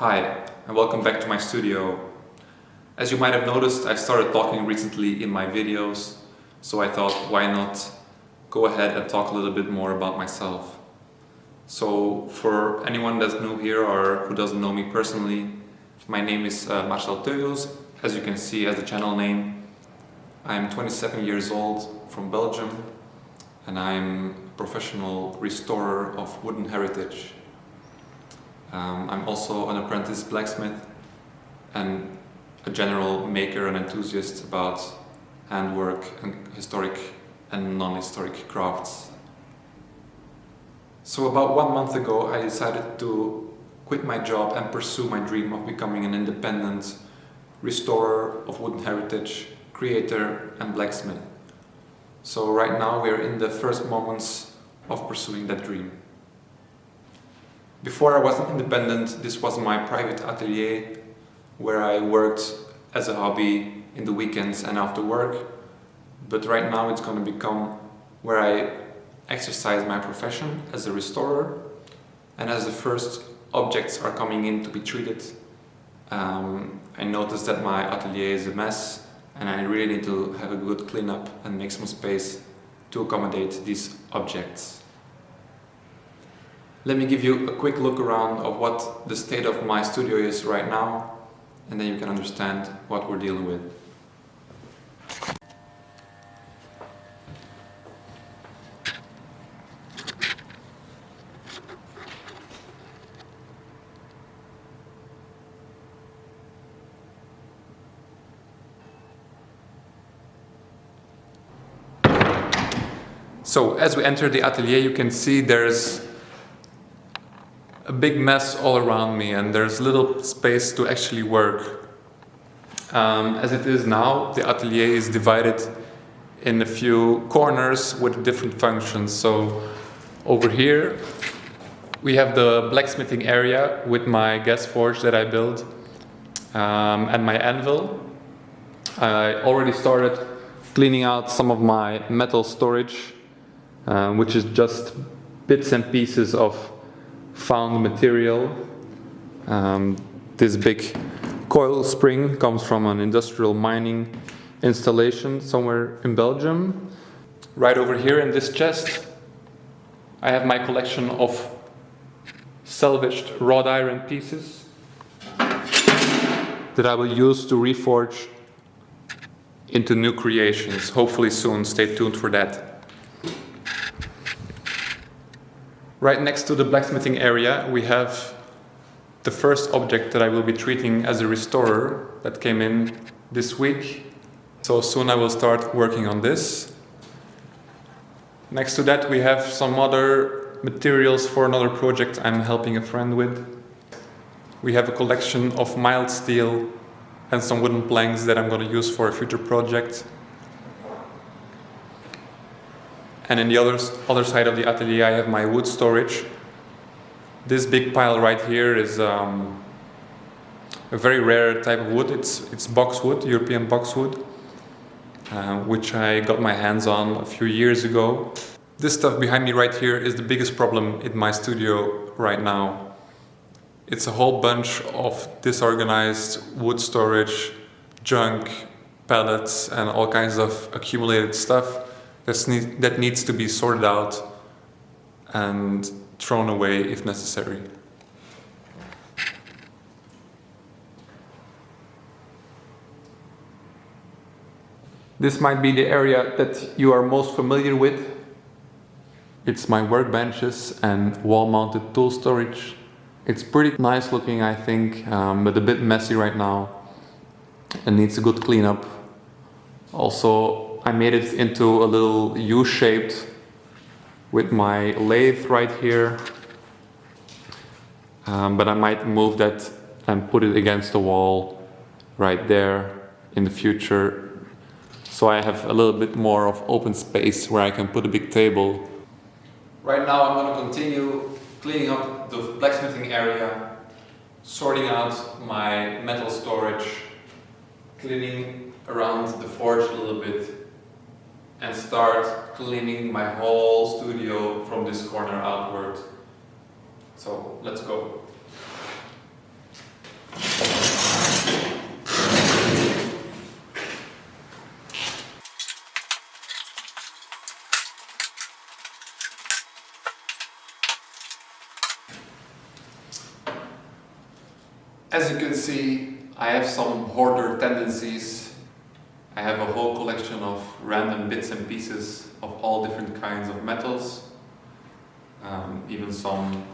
Hi, and welcome back to my studio. As you might have noticed, I started talking recently in my videos, so I thought, why not go ahead and talk a little bit more about myself. So, for anyone that's new here or who doesn't know me personally, my name is Marcel Teugels, as you can see as the channel name. I'm 27 years old, from Belgium, and I'm a professional restorer of wooden heritage. I'm also an apprentice blacksmith and a general maker and enthusiast about handwork and historic and non-historic crafts. So about 1 month ago I decided to quit my job and pursue my dream of becoming an independent restorer of wooden heritage, creator and blacksmith. So right now we're in the first moments of pursuing that dream. Before I wasn't independent, this was my private atelier where I worked as a hobby in the weekends and after work. But right now it's going to become where I exercise my profession as a restorer, and as the first objects are coming in to be treated, I noticed that my atelier is a mess and I really need to have a good cleanup and make some space to accommodate these objects. Let me give you a quick look around of what the state of my studio is right now, and then you can understand what we're dealing with. So as we enter the atelier, you can see there's a big mess all around me and there's little space to actually work. As it is now, the atelier is divided in a few corners with different functions. So over here we have the blacksmithing area with my gas forge that I built and my anvil. I already started cleaning out some of my metal storage, which is just bits and pieces of found material. This big coil spring comes from an industrial mining installation somewhere in Belgium. Right over here in this chest I have my collection of salvaged wrought iron pieces that I will use to reforge into new creations, hopefully soon. Stay tuned for that. Right next to the blacksmithing area we have the first object that I will be treating as a restorer that came in this week. So soon I will start working on this. Next to that we have some other materials for another project I'm helping a friend with. We have a collection of mild steel and some wooden planks that I'm going to use for a future project. And in the other side of the atelier I have my wood storage. This big pile right here is a very rare type of wood. It's boxwood, European boxwood, which I got my hands on a few years ago. This stuff behind me right here is the biggest problem in my studio right now. It's a whole bunch of disorganized wood storage, junk, pallets and all kinds of accumulated stuff that needs to be sorted out and thrown away if necessary. This might be the area that you are most familiar with. It's my workbenches and wall-mounted tool storage. It's pretty nice looking, I think, but a bit messy right now and needs a good cleanup. Also, I made it into a little U-shaped with my lathe right here, but I might move that and put it against the wall right there in the future, so I have a little bit more of open space where I can put a big table. Right now I'm going to continue cleaning up the blacksmithing area, sorting out my metal storage, cleaning around the forge a little bit, and start cleaning my whole studio from this corner outward. So let's go. As you can see, I have some hoarder tendencies. I have a whole collection of random bits and pieces of all different kinds of metals. Even some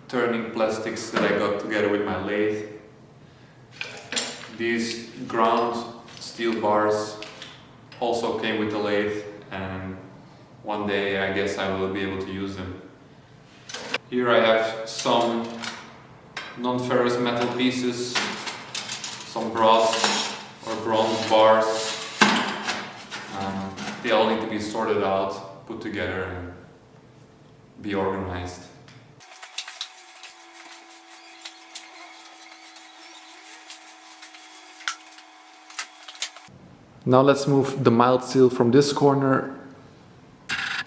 turning plastics that I got together with my lathe. These ground steel bars also came with the lathe, and one day I guess I will be able to use them. Here I have some non-ferrous metal pieces, some brass or bronze bars. They all need to be sorted out, put together and be organized. Now let's move the mild steel from this corner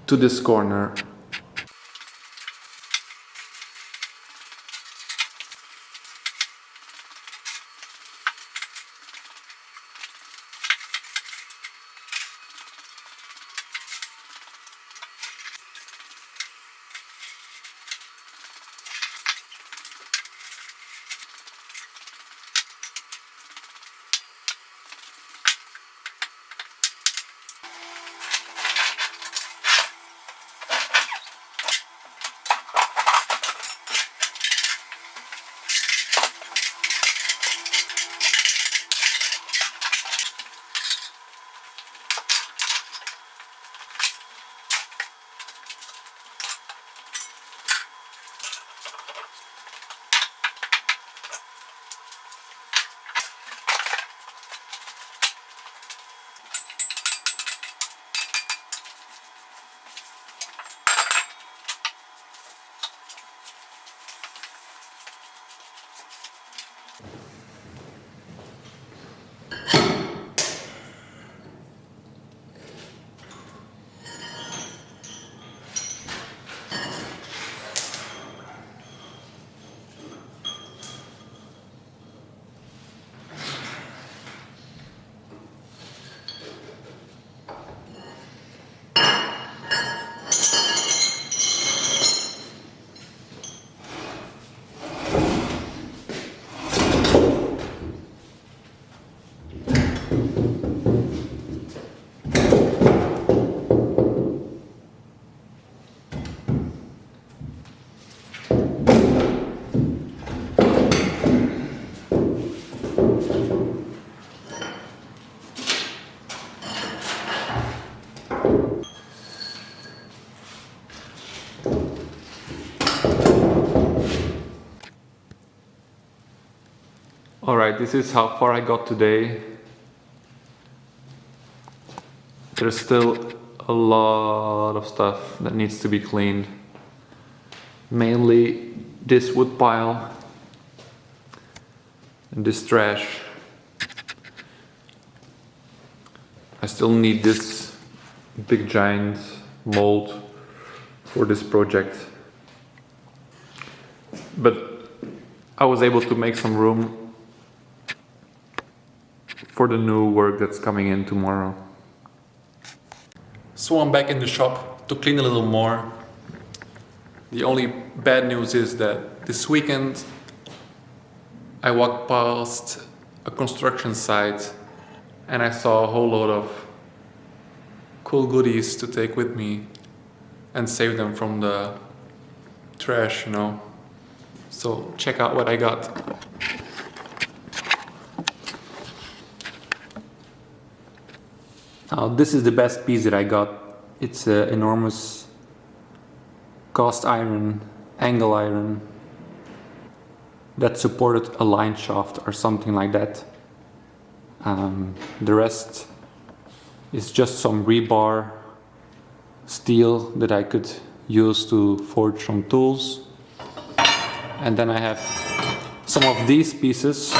to this corner. Alright, this is how far I got today. There's still a lot of stuff that needs to be cleaned. Mainly this wood pile and this trash. I still need this big giant mold for this project. But I was able to make some room for the new work that's coming in tomorrow. So I'm back in the shop to clean a little more. The only bad news is that this weekend I walked past a construction site and I saw a whole lot of cool goodies to take with me and save them from the trash, you know. So check out what I got. Now this is the best piece that I got. It's an enormous cast iron, angle iron that supported a line shaft or something like that. The rest is just some rebar steel that I could use to forge some tools. And then I have some of these pieces,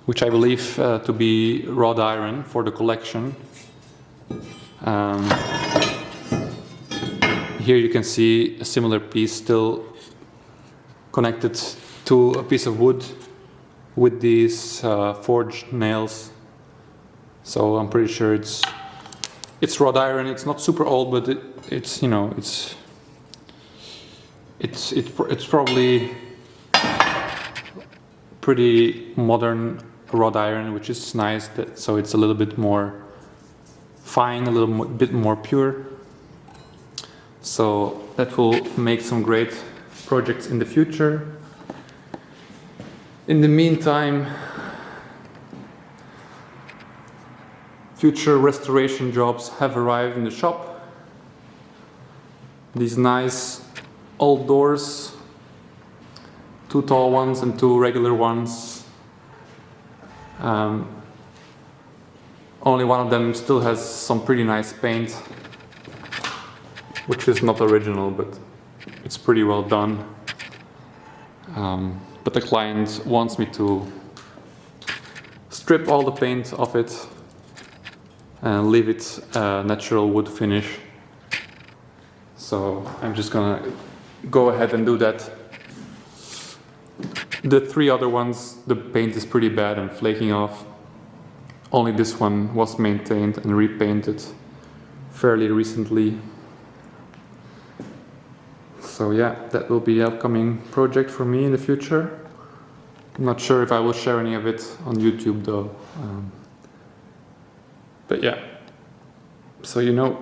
which I believe to be wrought iron for the collection. Here you can see a similar piece still connected to a piece of wood with these forged nails. So I'm pretty sure it's wrought iron. It's not super old, but it's you know it's probably pretty modern wrought iron, which is nice, so it's a little bit more fine, a little bit more pure. So that will make some great projects in the future. In the meantime, future restoration jobs have arrived in the shop. These nice old doors, 2 tall ones and 2 regular ones. Only one of them still has some pretty nice paint, which is not original, but it's pretty well done. But the client wants me to strip all the paint off it and leave it natural wood finish. So I'm just gonna go ahead and do that. The 3 other ones, the paint is pretty bad and flaking off. Only this one was maintained and repainted fairly recently. So yeah, that will be an upcoming project for me in the future. I'm not sure if I will share any of it on YouTube though. But yeah, so you know.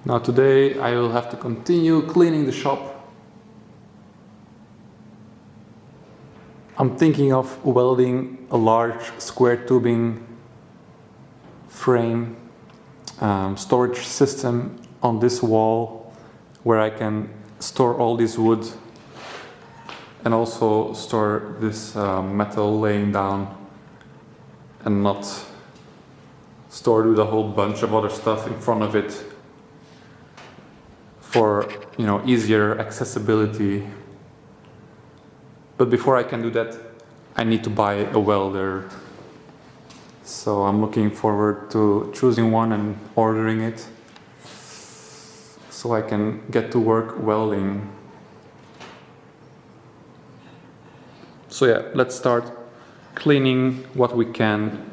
Now today I will have to continue cleaning the shop. I'm thinking of welding a large square tubing frame storage system on this wall where I can store all this wood and also store this metal laying down and not stored with a whole bunch of other stuff in front of it for, you know, easier accessibility. But before I can do that, I need to buy a welder. So I'm looking forward to choosing one and ordering it so I can get to work welding. So yeah, let's start cleaning what we can.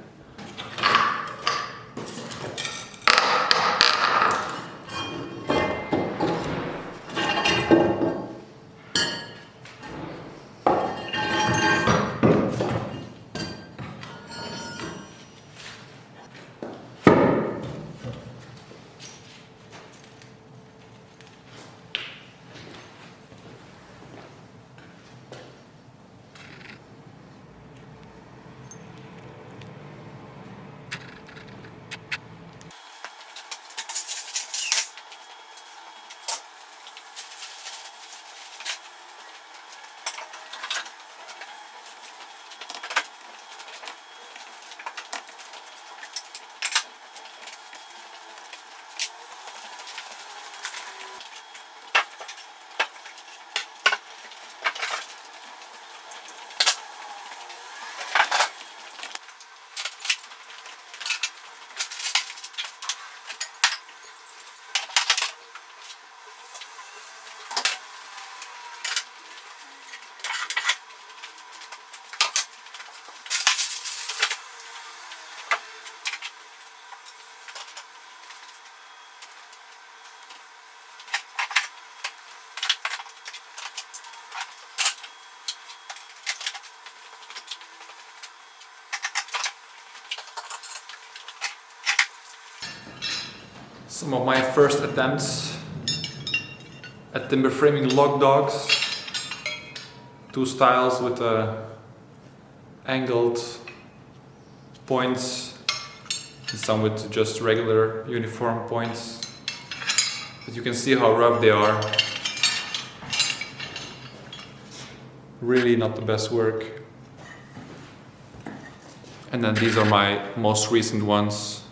Some of my first attempts at timber framing log dogs. 2 styles with angled points and some with just regular uniform points. But you can see how rough they are. Really not the best work. And then these are my most recent ones.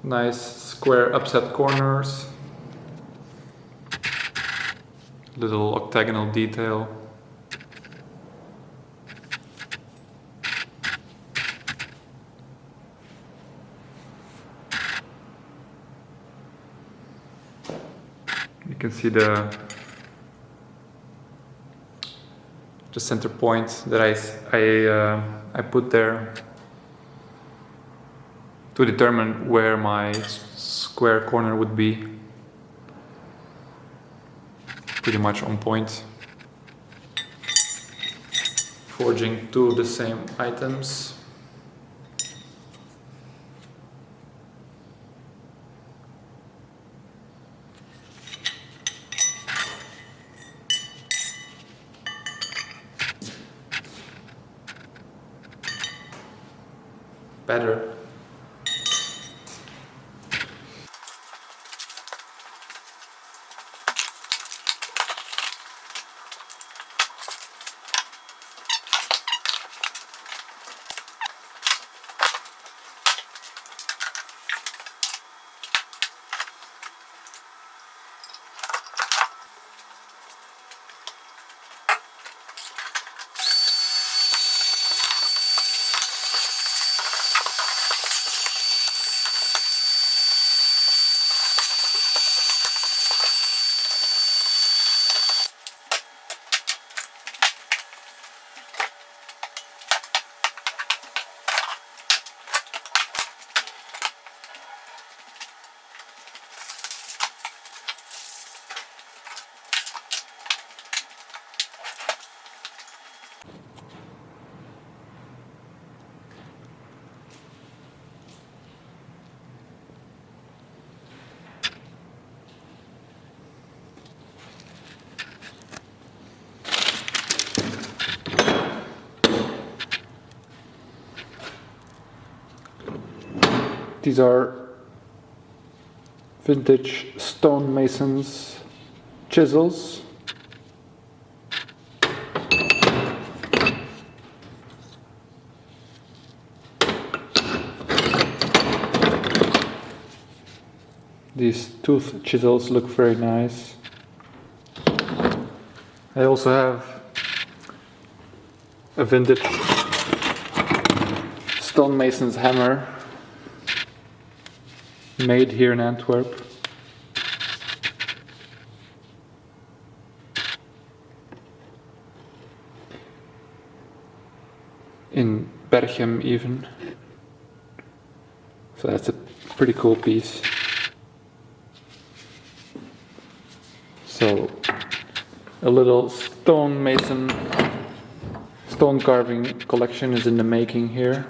Nice square upset corners, little octagonal detail. You can see the center point that I put there. to determine where my square corner would be. Pretty much on point. Forging two of the same items. Better. These are vintage stonemasons chisels. These tooth chisels look very nice. I also have a vintage stonemason's hammer made here in Antwerp. In Berchem even. So that's a pretty cool piece. So a little stone carving collection is in the making here.